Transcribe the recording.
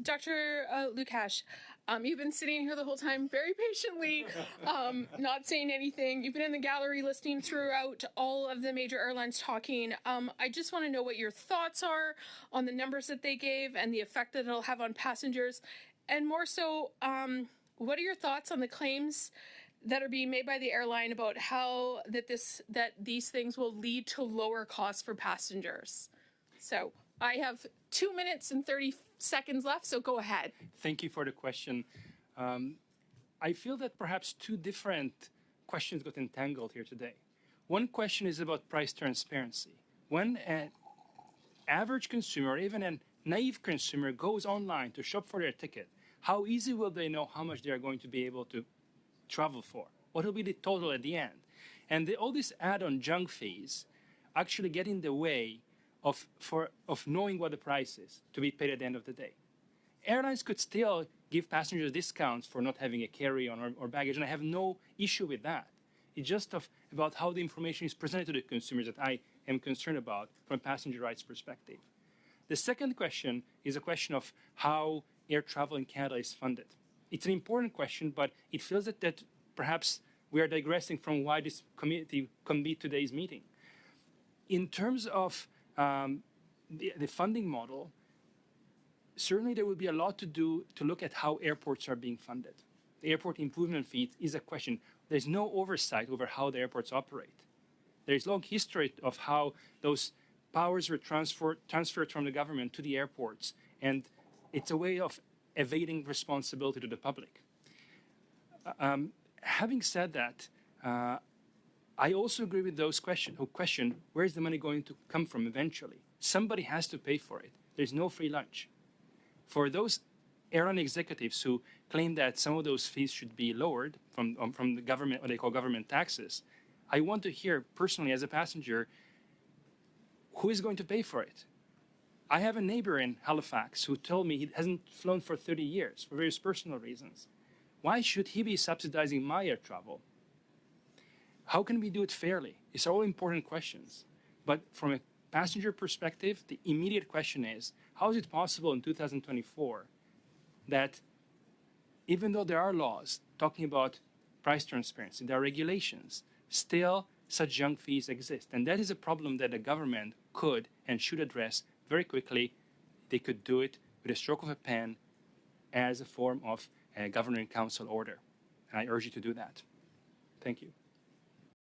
Dr. Lukács, you've been sitting here the whole time very patiently, not saying anything. You've been in the gallery listening throughout all of the major airlines talking. I just want to know what your thoughts are on the numbers that they gave and the effect that it'll have on passengers. And more so, what are your thoughts on the claims that are being made by the airline about how that these things will lead to lower costs for passengers? So I have 2 minutes and 30 seconds left, so go ahead. Thank you for the question. I feel that perhaps two different questions got entangled here today. One question is about price transparency. When an average consumer, or even a naive consumer, goes online to shop for their ticket, how easy will they know how much they are going to be able to travel for? What will be the total at the end? And all these add-on junk fees actually get in the way of knowing what the price is to be paid at the end of the day. Airlines could still give passengers discounts for not having a carry-on or baggage, and I have no issue with that. It's just about how the information is presented to the consumers that I am concerned about from a passenger rights perspective. The second question is a question of how air travel in Canada is funded. It's an important question, but it feels that perhaps we are digressing from why this committee convened today's meeting. In terms of the funding model, certainly there will be a lot to do to look at how airports are being funded. The airport improvement fee is a question. There's no oversight over how the airports operate. There's long history of how those powers were transferred from the government to the airports, and it's a way of evading responsibility to the public. Having said that, I also agree with those who question where is the money going to come from eventually. Somebody has to pay for it. There's no free lunch. For those airline executives who claim that some of those fees should be lowered from the government, what they call government taxes, I want to hear personally as a passenger, who is going to pay for it? I have a neighbor in Halifax who told me he hasn't flown for 30 years for various personal reasons. Why should he be subsidizing my air travel? How can we do it fairly? These are all important questions. But from a passenger perspective, the immediate question is, how is it possible in 2024 that even though there are laws talking about price transparency, there are regulations, still such junk fees exist? And that is a problem that the government could and should address very quickly. They could do it with a stroke of a pen as a form of a governing council order. And I urge you to do that. Thank you.